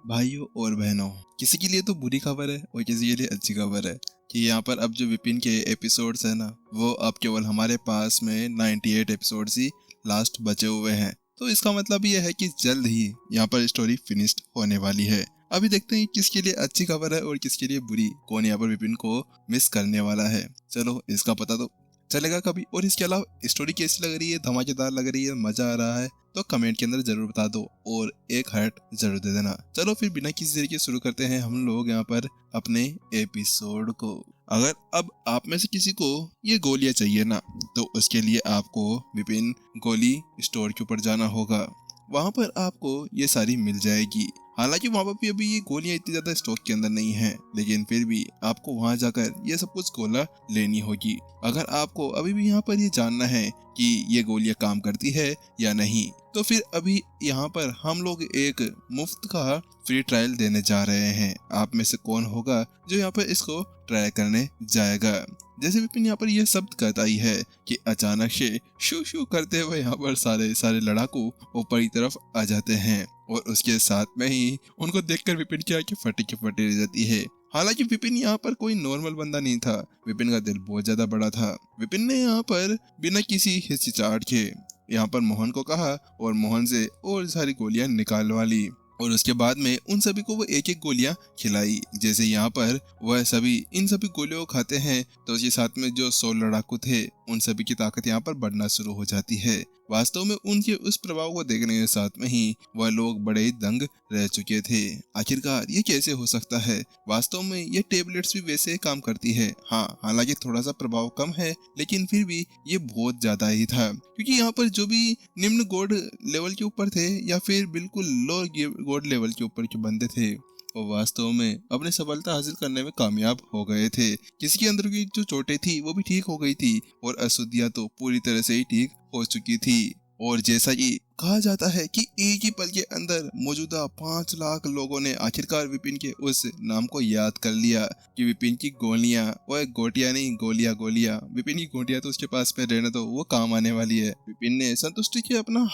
भाइयों और बहनों, किसी के लिए तो बुरी खबर है और किसी के लिए अच्छी खबर है कि यहाँ पर अब जो विपिन के एपिसोड्स है ना, वो अब केवल हमारे पास में 98 एपिसोड्स ही लास्ट बचे हुए हैं। तो इसका मतलब ये है कि जल्द ही यहाँ पर स्टोरी फिनिश्ड होने वाली है। अभी देखते हैं किसके लिए अच्छी खबर है और किसके लिए बुरी, कौन यहाँ पर विपिन को मिस करने वाला है। चलो इसका पता तो चलेगा कभी। और इसके अलावा स्टोरी कैसी लग रही है, धमाकेदार लग रही है, मजा आ रहा है, तो कमेंट के अंदर जरूर बता दो और एक हार्ट जरूर दे देना। चलो फिर बिना किसी देरी के शुरू करते हैं हम लोग यहाँ पर अपने एपिसोड को। अगर अब आप में से किसी को ये गोलियां चाहिए ना, तो उसके लिए आपको विपिन गोली स्टोर के ऊपर जाना होगा। वहां पर आपको ये सारी मिल जाएगी। हालांकि वहां पर भी अभी ये गोलियां इतनी ज्यादा स्टॉक के अंदर नहीं है, लेकिन फिर भी आपको वहां जाकर ये सब कुछ गोला लेनी होगी। अगर आपको अभी भी यहाँ पर ये जानना है कि ये गोलियां काम करती है या नहीं, तो फिर अभी यहाँ पर हम लोग एक मुफ्त का फ्री ट्रायल देने जा रहे हैं। आप में से कौन होगा जो यहाँ पर इसको ट्राई करने जाएगा। जैसे विपिन यहाँ पर यह शब्द कहता ही है कि अचानक से शू शू करते हुए यहाँ पर सारे लड़ाकू ऊपर की तरफ आ जाते हैं और उसके साथ में ही उनको देखकर विपिन की आंखें फटी की फटी रह जाती है। हालांकि विपिन यहाँ पर कोई नॉर्मल बंदा नहीं था, विपिन का दिल बहुत ज्यादा बड़ा था। विपिन ने यहाँ पर बिना किसी हिचकिचाहट के यहाँ पर मोहन को कहा और मोहन से और सारी गोलियां निकालवा ली और उसके बाद में उन सभी को वो एक एक गोलियां खिलाई। जैसे यहाँ पर वह सभी इन सभी गोलियों को खाते हैं तो उसके साथ में जो 100 लड़ाकू थे उन सभी की ताकत यहाँ पर बढ़ना शुरू हो जाती है। वास्तव में उनके उस प्रभाव को देखने के साथ में ही वह लोग बड़े ही दंग रह चुके थे। आखिरकार ये कैसे हो सकता है। वास्तव में ये टेबलेट्स भी वैसे ही काम करती है। हाँ, हालांकि थोड़ा सा प्रभाव कम है, लेकिन फिर भी ये बहुत ज्यादा ही था, क्योंकि यहाँ पर जो भी निम्न गॉड लेवल के ऊपर थे या फिर बिल्कुल लो गॉड लेवल के ऊपर के बंदे थे, वो वास्तव में अपनी सफलता हासिल करने में कामयाब हो गए थे। किसी के अंदर की जो चोटें थी वो भी ठीक हो गई थी और अशुद्धियां तो पूरी तरह से ही ठीक हो चुकी थी। और जैसा कि कहा जाता है कि एक ही पल के अंदर मौजूदा 5 लाख लोगों ने आखिरकार विपिन के उस नाम को याद कर लिया कि विपिन की गोलियां, वो गोटियां नहीं गोलियां, विपिन की गोटियां तो उसके पास में रहने दो, वो काम आने वाली है। विपिन ने संतुष्टि के अपना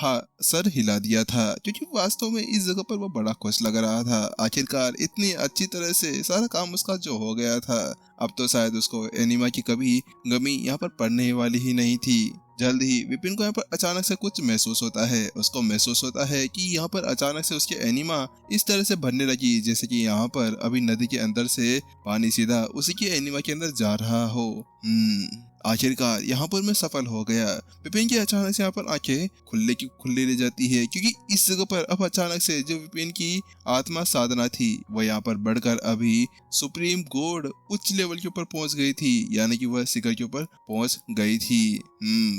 सर हिला दिया था, क्योंकि वास्तव में इस जगह पर वो बड़ा खुश लग रहा था। आखिरकार इतनी अच्छी तरह से सारा काम उसका जो हो गया था, अब तो शायद उसको एनिमा की कभी गमी यहाँ पर पड़ने वाली ही नहीं थी। जल्द ही विपिन को यहाँ पर अचानक से कुछ महसूस होता है। उसको महसूस होता है कि यहाँ पर अचानक से उसकी एनिमा इस तरह से भरने लगी जैसे कि यहाँ पर अभी नदी के अंदर से पानी सीधा उसी की एनिमा के अंदर जा रहा हो। आखिरकार यहाँ पर मैं सफल हो गया। विपिन की अचानक से यहाँ पर आंखें खुले की खुली रह जाती है, क्योंकि इस जगह पर अब अचानक से जो विपिन की आत्मा साधना थी वह यहाँ पर बढ़कर अभी सुप्रीम गॉड उच्च लेवल के ऊपर पहुंच गई थी, यानी कि वह शिखर के ऊपर पहुंच गई थी।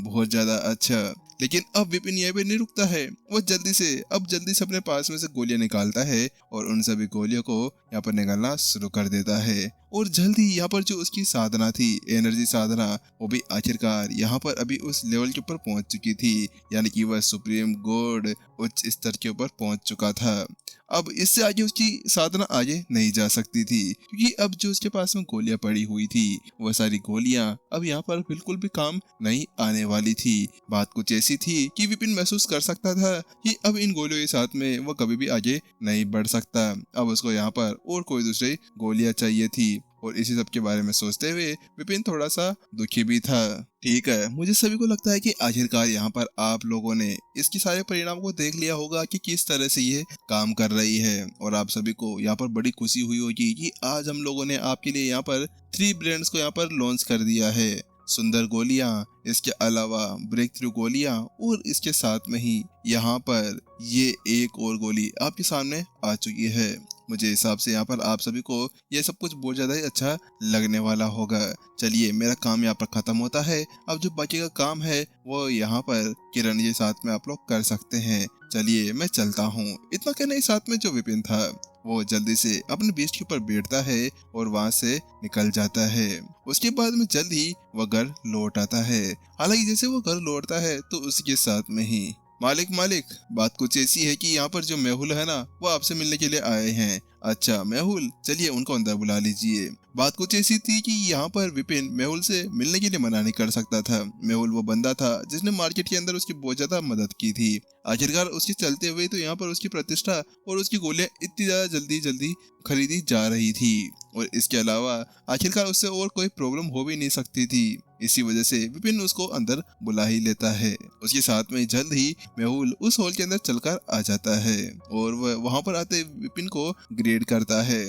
बहुत ज्यादा अच्छा। लेकिन अब विपिन यहाँ पे नहीं रुकता है, वो जल्दी से अपने पास में से गोलियां निकालता है और उन सभी गोलियों को यहाँ पर निकालना शुरू कर देता है। और जल्दी यहाँ पर जो उसकी साधना थी, एनर्जी साधना, वो भी आखिरकार यहाँ पर अभी उस लेवल के ऊपर पहुंच चुकी थी, यानी कि वह सुप्रीम गॉड उच्च स्तर के ऊपर पहुंच चुका था। अब इससे आगे उसकी साधना आगे नहीं जा सकती थी, क्योंकि अब जो उसके पास में गोलियां पड़ी हुई थी वह सारी गोलियां अब यहाँ पर बिल्कुल भी काम नहीं आने वाली थी। बात कुछ ऐसी थी कि विपिन महसूस कर सकता था कि अब इन गोलियों के साथ में वह कभी भी आगे नहीं बढ़ सकता। अब उसको यहाँ पर और कोई दूसरी गोलियां चाहिए थी और इसी सब के बारे में सोचते हुए विपिन थोड़ा सा दुखी भी था। ठीक है, मुझे सभी को लगता है कि आखिरकार यहाँ पर आप लोगों ने इसके सारे परिणाम को देख लिया होगा कि किस तरह से ये काम कर रही है, और आप सभी को यहाँ पर बड़ी खुशी हुई होगी कि आज हम लोगों ने आपके लिए यहाँ पर 3 ब्रांड्स को यहाँ पर लॉन्च कर दिया है। सुंदर गोलियां, इसके अलावा ब्रेक थ्रू गोलियां, और इसके साथ में ही यहाँ पर ये एक और गोली आपके सामने आ चुकी है। मुझे हिसाब से यहाँ पर आप सभी को ये सब कुछ बहुत ज्यादा ही अच्छा लगने वाला होगा। चलिए, मेरा काम यहाँ पर खत्म होता है। अब जो बाकी का काम है वो यहाँ पर किरण के साथ में आप लोग कर सकते हैं। चलिए मैं चलता हूँ। इतना कहने के साथ में जो विपिन था वो जल्दी से अपने बीस्ट के ऊपर बैठता है और वहां से निकल जाता है। उसके बाद में जल्द ही वह घर लौट आता है। हालांकि जैसे वो घर लौटता है तो उसके साथ में ही मालिक, बात कुछ ऐसी है कि यहाँ पर जो मेहुल है ना, वो आपसे मिलने के लिए आए हैं। अच्छा मेहुल, चलिए उनको अंदर बुला लीजिए। बात कुछ ऐसी थी कि यहाँ पर विपिन मेहुल से मिलने के लिए मना नहीं कर सकता था। मेहुल वो बंदा था जिसने मार्केट के अंदर उसकी बहुत ज्यादा मदद की थी। आखिरकार उसके चलते हुए तो यहाँ पर उसकी प्रतिष्ठा और उसकी गोलियां इतनी ज्यादा जल्दी जल्दी खरीदी जा रही थी, और इसके अलावा आखिरकार उससे और कोई प्रॉब्लम हो भी नहीं सकती थी। इसी वजह से विपिन उसको अंदर बुला ही लेता है। उसके साथ में जल्द ही मेहुल उस हॉल के अंदर चलकर आ जाता है और वह वहां पर आते विपिन को ग्रेड करता है।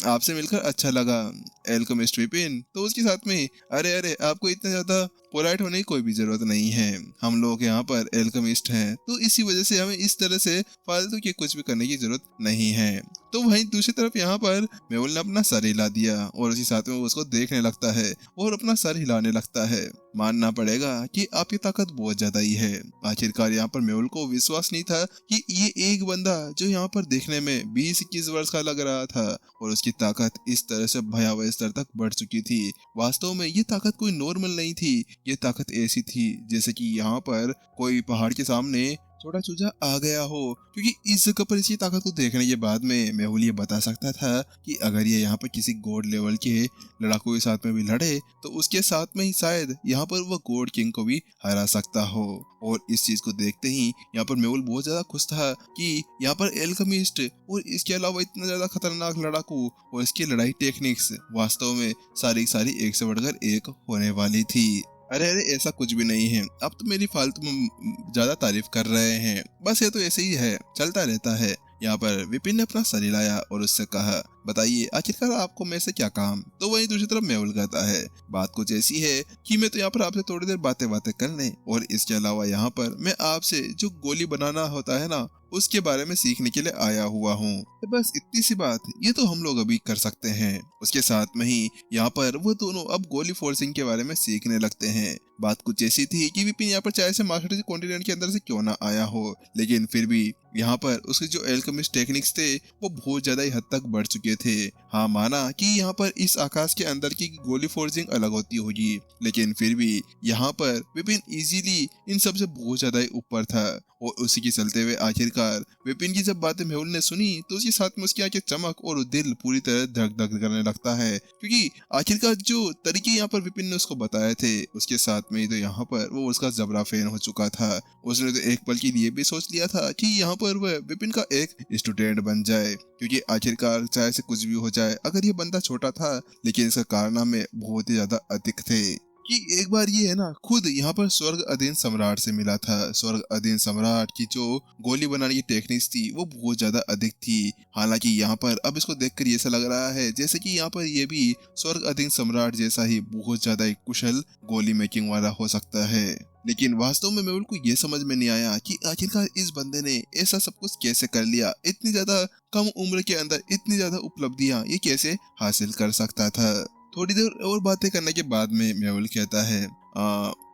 आपसे मिलकर अच्छा लगा एल्केमिस्ट विपिन। तो उसके साथ में अरे अरे आपको इतना ज्यादा पोलाइट होने की कोई भी जरूरत नहीं है, हम लोग यहाँ पर एल्केमिस्ट हैं, तो इसी वजह से हमें इस तरह से फालतू के कुछ भी करने की जरूरत नहीं है। तो वहीं दूसरी तरफ यहाँ पर मेहुल ने अपना सर हिला दिया और उसी साथ में वो उसको देखने लगता है और अपना सर हिलाने लगता है। मानना पड़ेगा कि आपकी ताकत बहुत ज्यादा ही है। आखिरकार यहाँ पर मेहुल को विश्वास नहीं था कि ये एक बंदा जो यहाँ पर देखने में 20-21 वर्ष का लग रहा था और उसकी ताकत इस तरह से भयावह स्तर तक बढ़ चुकी थी। वास्तव में ये ताकत कोई नॉर्मल नहीं थी, ये ताकत ऐसी थी जैसे कि यहाँ पर कोई पहाड़ के सामने छोटा चूजा आ गया हो, क्योंकि इस जगह पर इसकी ताकत को देखने के बाद में मेहुल ये बता सकता था कि अगर ये यहाँ पर किसी गॉड लेवल के लड़ाकू के साथ में भी लड़े तो उसके साथ में ही शायद यहाँ पर वो गॉड किंग को भी हरा सकता हो। और इस चीज को देखते ही यहाँ पर मेहुल बहुत ज्यादा खुश था कि यहाँ पर एल्केमिस्ट और इसके अलावा इतना ज्यादा खतरनाक लड़ाकू और इसकी लड़ाई टेक्निक्स वास्तव में सारी सारी एक से बढ़कर एक होने वाली थी। अरे अरे ऐसा कुछ भी नहीं है, आप तो मेरी फालतू में ज्यादा तारीफ कर रहे हैं, बस ये तो ऐसे ही है, चलता रहता है। यहाँ पर विपिन ने अपना सर हिलाया और उससे कहा बताइए आखिरकार आपको मैं से क्या काम। तो वहीं दूसरी तरफ मेहुल कहता है बात कुछ ऐसी है कि मैं तो यहाँ पर आपसे थोड़ी देर बातें करने और इसके अलावा यहाँ पर मैं आपसे जो गोली बनाना होता है ना उसके बारे में सीखने के लिए आया हुआ हूँ। तो बस इतनी सी बात, ये तो हम लोग अभी कर सकते हैं। उसके साथ में ही यहाँ पर वो दोनों अब गोली फोर्सिंग के बारे में सीखने लगते हैं। बात कुछ ऐसी थी कि विपिन यहाँ पर चाहे से मास्टर कॉन्टिनेंट के अंदर से क्यों ना आया हो, लेकिन फिर भी यहाँ पर उसके जो एल्केमिस्ट टेक्निक्स थे वो बहुत ज्यादा ही हद तक बढ़ चुके थे। हाँ माना कि यहाँ पर इस आकाश के अंदर की गोली फोर्सिंग अलग होती होगी, लेकिन फिर भी यहाँ पर विपिन इजीली इन सब से बहुत ज्यादा ही ऊपर था। और उसी के चलते हुए आखिरकार विपिन की जब बातें मेहुल ने सुनी तो उसके साथ में उसकी आंखें चमक और दिल पूरी तरह धक धक करने लगता है, क्योंकि आखिरकार जो तरीके यहाँ पर विपिन ने उसको बताए थे उसके साथ में ही तो यहाँ पर वो उसका जबरा फैन हो चुका था। उसने तो एक पल के लिए भी सोच लिया था कि यहाँ पर वह विपिन का एक स्टूडेंट बन जाए, क्योंकि आखिरकार चाहे से कुछ भी हो जाए अगर ये बंदा छोटा था लेकिन इसका कारनामे बहुत ही ज्यादा अधिक थे। कि एक बार ये है ना खुद यहाँ पर स्वर्ग अधीन सम्राट से मिला था। स्वर्ग अधीन सम्राट की जो गोली बनाने की टेक्निक्स थी वो बहुत ज्यादा अधिक थी। हालांकि यहाँ पर अब इसको देखकर ये ऐसा लग रहा है जैसे कि यहाँ पर ये भी स्वर्ग अधीन सम्राट जैसा ही बहुत ज्यादा एक कुशल गोली मेकिंग वाला हो सकता है। लेकिन वास्तव में मेहुल को ये समझ में नहीं आया कि आखिरकार इस बंदे ने ऐसा सब कुछ कैसे कर लिया, इतनी ज्यादा कम उम्र के अंदर इतनी ज्यादा उपलब्धियां ये कैसे हासिल कर सकता था। थोड़ी देर और बातें करने के बाद में मेहुल कहता है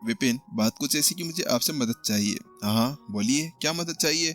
विपिन बात कुछ ऐसी कि मुझे आपसे मदद चाहिए। हाँ बोलिए क्या मदद चाहिए।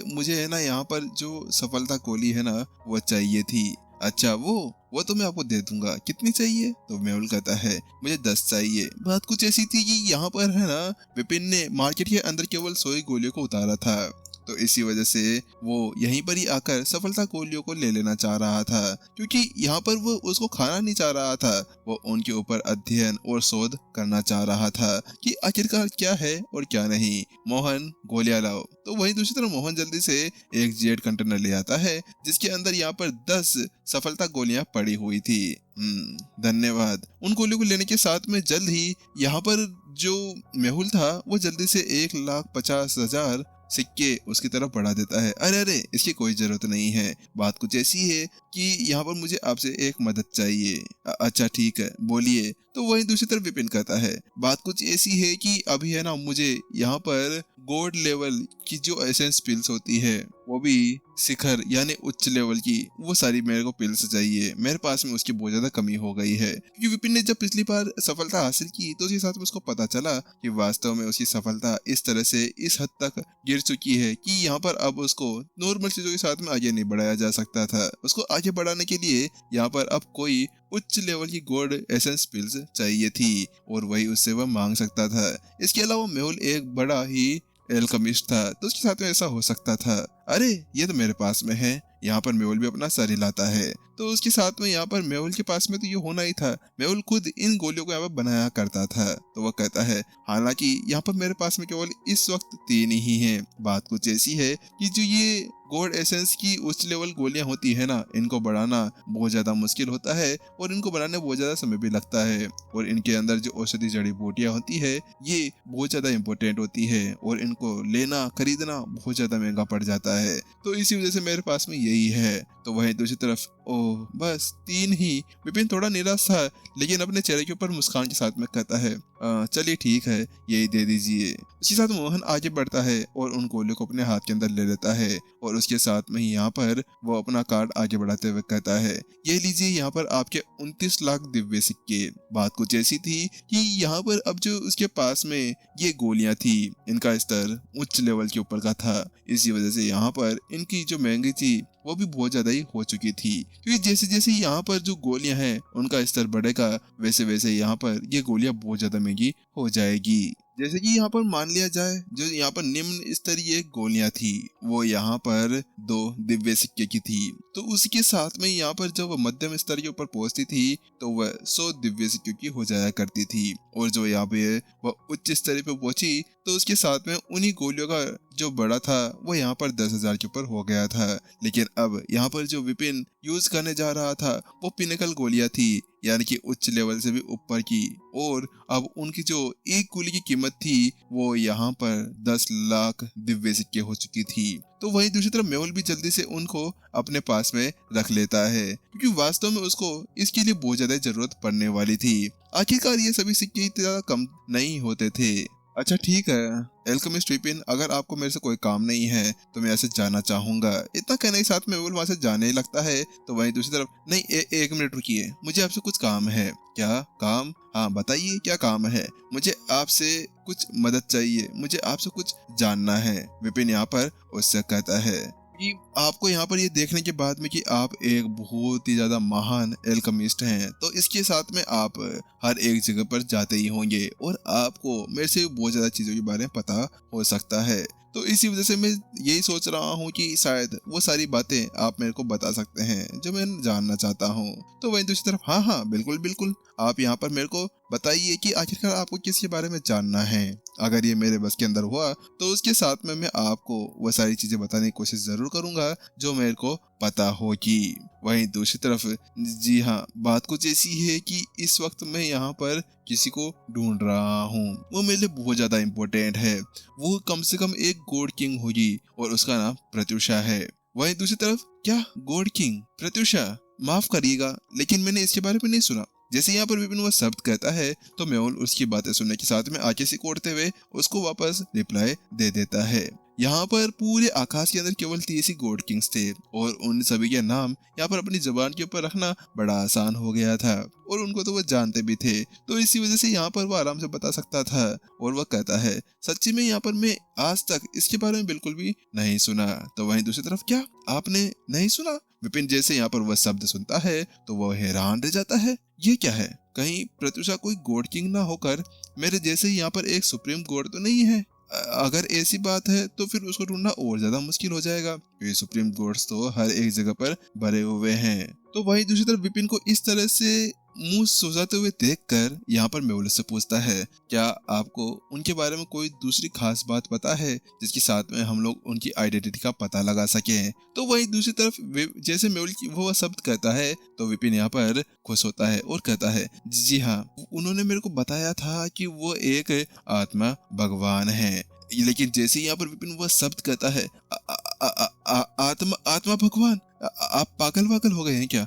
मुझे है ना यहाँ पर जो सफलता गोली है ना वो चाहिए थी। अच्छा वो तो मैं आपको दे दूंगा, कितनी चाहिए। तो मेहुल कहता है मुझे 10 चाहिए। बात कुछ ऐसी थी कि यहाँ पर है ना विपिन ने मार्केट के अंदर केवल 100 ही गोलियों को उतारा था, तो इसी वजह से वो यहीं पर ही आकर सफलता गोलियों को ले लेना चाह रहा था, क्योंकि यहाँ पर वो उसको खाना नहीं चाह रहा था, वो उनके ऊपर अध्ययन और शोध करना चाह रहा था कि आखिरकार क्या है और क्या नहीं। मोहन गोलियां लाओ। तो वहीं दूसरी तरफ मोहन जल्दी से एक जेड कंटेनर ले आता है जिसके अंदर यहाँ पर 10 सफलता गोलियां पड़ी हुई थी। धन्यवाद। उन गोलियों को लेने के साथ में जल्द ही यहाँ पर जो मेहुल था वो जल्दी से 1,50,000 सिक्के उसकी तरफ बढ़ा देता है। अरे अरे इसकी कोई जरूरत नहीं है। बात कुछ ऐसी है कि यहाँ पर मुझे आपसे एक मदद चाहिए। अच्छा ठीक है बोलिए। तो वहीं दूसरी तरफ विपिन कहता है बात कुछ ऐसी है कि अभी है ना मुझे यहाँ पर गॉड लेवल की जो एसेंस पिल्स होती है वो भी शिखर यानी उच्च लेवल की, वो सारी मेरे को पिल्स चाहिए। मेरे पास में उसकी बहुत ज्यादा कमी हो गई है, क्योंकि विपिन ने जब पिछली बार सफलता हासिल की तो उसके साथ में उसको पता चला कि वास्तव में उसकी सफलता इस तरह से इस हद तक गिर चुकी है कि यहाँ पर अब उसको नॉर्मल चीजों के साथ में आगे नहीं बढ़ाया जा सकता था। उसको आगे बढ़ाने के लिए यहाँ पर अब कोई उच्च लेवल की गॉड एसेंस पिल्स चाहिए थी और वही उससे वह मांग सकता था। इसके अलावा मेहुल एक बड़ा ही एल्केमिस्ट था तो उसके साथ में ऐसा हो सकता था। अरे ये तो मेरे पास में है, यहाँ पर मेहुल भी अपना सर हिलाता है। तो उसके साथ में यहाँ पर मेहुल के पास में तो ये होना ही था, मेहुल खुद इन गोलियों को यहाँ पर बनाया करता था। तो वह कहता है हालांकि यहाँ पर मेरे पास में केवल इस वक्त 3 ही हैं। बात कुछ ऐसी है कि जो ये गॉड एसेंस की उच्च लेवल गोलियां होती है ना, इनको बढ़ाना बहुत ज्यादा मुश्किल होता है और इनको बनाने बहुत ज्यादा समय भी लगता है। और इनके अंदर जो औषधि जड़ी बूटियां होती है ये बहुत ज्यादा इंपॉर्टेंट होती है और इनको लेना खरीदना बहुत ज्यादा महंगा पड़ जाता है। तो इसी वजह से मेरे पास में यही है। तो वहीं दूसरी तरफ ओह बस 3 ही। विपिन थोड़ा निराश था लेकिन अपने चेहरे के ऊपर मुस्कान के साथ में कहता है चलिए ठीक है, यही दे दीजिए। उसके साथ मोहन आगे बढ़ता है और उन गोलियों को अपने हाथ के अंदर ले लेता है और उसके साथ में ही यहाँ पर वो अपना कार्ड आगे बढ़ाते हुए कहता है ये लीजिए यहाँ पर आपके 29 लाख दिव्य सिक्के। बात कुछ ऐसी थी कि यहाँ पर अब जो उसके पास में ये गोलियां थी इनका स्तर उच्च लेवल के ऊपर का था। इसी वजह से यहाँ पर इनकी जो महंगी थी वो भी बहुत ज्यादा ही हो चुकी थी, क्योंकि जैसे जैसे यहाँ पर जो गोलियां हैं उनका स्तर बढ़ेगा वैसे वैसे यहाँ पर ये गोलियां बहुत ज्यादा महंगी हो जाएगी। जैसे कि यहाँ पर मान लिया जाए जो यहाँ पर निम्न स्तरीय गोलियां थी वो यहाँ पर 2 दिव्य सिक्के की थी, तो उसके साथ में यहाँ पर जब मध्यम स्तर के ऊपर पहुंचती थी तो वह 100 दिव्य सिक्कों की हो जाया करती थी। और जो यहाँ पे वह उच्च स्तर पे पहुंची तो उसके साथ में उन्हीं गोलियों का जो बड़ा था वो यहाँ पर 10,000 के ऊपर हो गया था। लेकिन अब यहाँ पर जो विपिन यूज करने जा रहा था वो पिनेकल गोलियां थी, यानी कि उच्च लेवल से भी ऊपर की। और अब उनकी जो एक गोली की कीमत थी वो यहाँ पर 10 लाख दिव्य सिक्के हो चुकी थी। तो वहीं दूसरी तरफ मेहुल भी जल्दी से उनको अपने पास में रख लेता है, क्योंकि वास्तव में उसको इसके लिए बहुत ज्यादा जरूरत पड़ने वाली थी। आखिरकार ये सभी सिक्के इतने ज्यादा कम नहीं होते थे। अच्छा ठीक है एल्केमिस्ट विपिन, अगर आपको मेरे से कोई काम नहीं है तो मैं ऐसे जाना चाहूंगा। इतना कहने के साथ में मेहुल वहां से जाने ही लगता है। तो वहीं दूसरी तरफ नहीं एक मिनट रुकिए, मुझे आपसे कुछ काम है। क्या काम? हाँ बताइए क्या काम है। मुझे आपसे कुछ मदद चाहिए, मुझे आपसे कुछ जानना है। विपिन यहाँ पर उससे कहता है कि आपको यहाँ पर ये देखने के बाद में कि आप एक बहुत ही ज्यादा महान एल्केमिस्ट हैं, तो इसके साथ में आप हर एक जगह पर जाते ही होंगे और आपको मेरे से बहुत ज्यादा चीजों के बारे में पता हो सकता है। तो इसी वजह से मैं यही सोच रहा हूँ कि शायद वो सारी बातें आप मेरे को बता सकते हैं जो मैं जानना चाहता हूँ। तो वहीं दूसरी तरफ हाँ हाँ बिल्कुल बिल्कुल, आप यहाँ पर मेरे को बताइए कि आखिरकार आपको किसके बारे में जानना है। अगर ये मेरे बस के अंदर हुआ तो उसके साथ में मैं आपको वो सारी चीजें बताने की कोशिश जरूर करूंगा जो मेरे को पता होगी। वहीं दूसरी तरफ जी हाँ, बात कुछ ऐसी है कि इस वक्त मैं यहाँ पर किसी को ढूंढ रहा हूँ, वो मेरे लिए बहुत ज्यादा इम्पोर्टेंट है। वो कम से कम एक गॉड किंग होगी और उसका नाम प्रत्युषा है। वहीं दूसरी तरफ क्या गॉड किंग प्रत्युषा? माफ करिएगा लेकिन मैंने इसके बारे में नहीं सुना। जैसे यहाँ पर विपिन वह शब्द कहता है तो मेहुल उसकी बातें सुनने के साथ में आंखें सिकोड़ते हुए उसको वापस रिप्लाई दे देता है। यहाँ पर पूरे आकाश के अंदर केवल 30 ही गॉड किंग्स थे और उन सभी के नाम यहाँ पर अपनी जुबान के ऊपर रखना बड़ा आसान हो गया था और उनको तो वो जानते भी थे। तो इसी वजह से यहाँ पर वो आराम से बता सकता था। और वह कहता है सच्ची में यहाँ पर मैं आज तक इसके बारे में बिल्कुल भी नहीं सुना। तो वहीं दूसरी तरफ क्या आपने नहीं सुना? विपिन जैसे यहाँ पर वह शब्द सुनता है तो वह हैरान रह जाता है। ये क्या है? कहीं प्रत्युषा कोई गॉड किंग ना होकर मेरे जैसे यहाँ पर एक सुप्रीम गॉड तो नहीं है? अगर ऐसी बात है तो फिर उसको ढूंढना और ज्यादा मुश्किल हो जाएगा, क्योंकि सुप्रीम गॉड्स तो हर एक जगह पर भरे हुए हैं। तो वहीं दूसरी तरफ विपिन को इस तरह से मुंह सुजाते हुए देखकर यहाँ पर मेहुल से पूछता है क्या आपको उनके बारे में कोई दूसरी खास बात पता है जिसके साथ में हम लोग उनकी आइडेंटिटी का पता लगा सके। तो वहीं दूसरी तरफ जैसे मेहुल की वो शब्द कहता है तो विपिन यहाँ पर खुश होता है और कहता है जी हाँ, उन्होंने मेरे को बताया था कि वो एक आत्मा भगवान है। लेकिन जैसे यहाँ पर विपिन वह शब्द कहता है आत्मा भगवान, आप पागल वागल हो गए हैं क्या?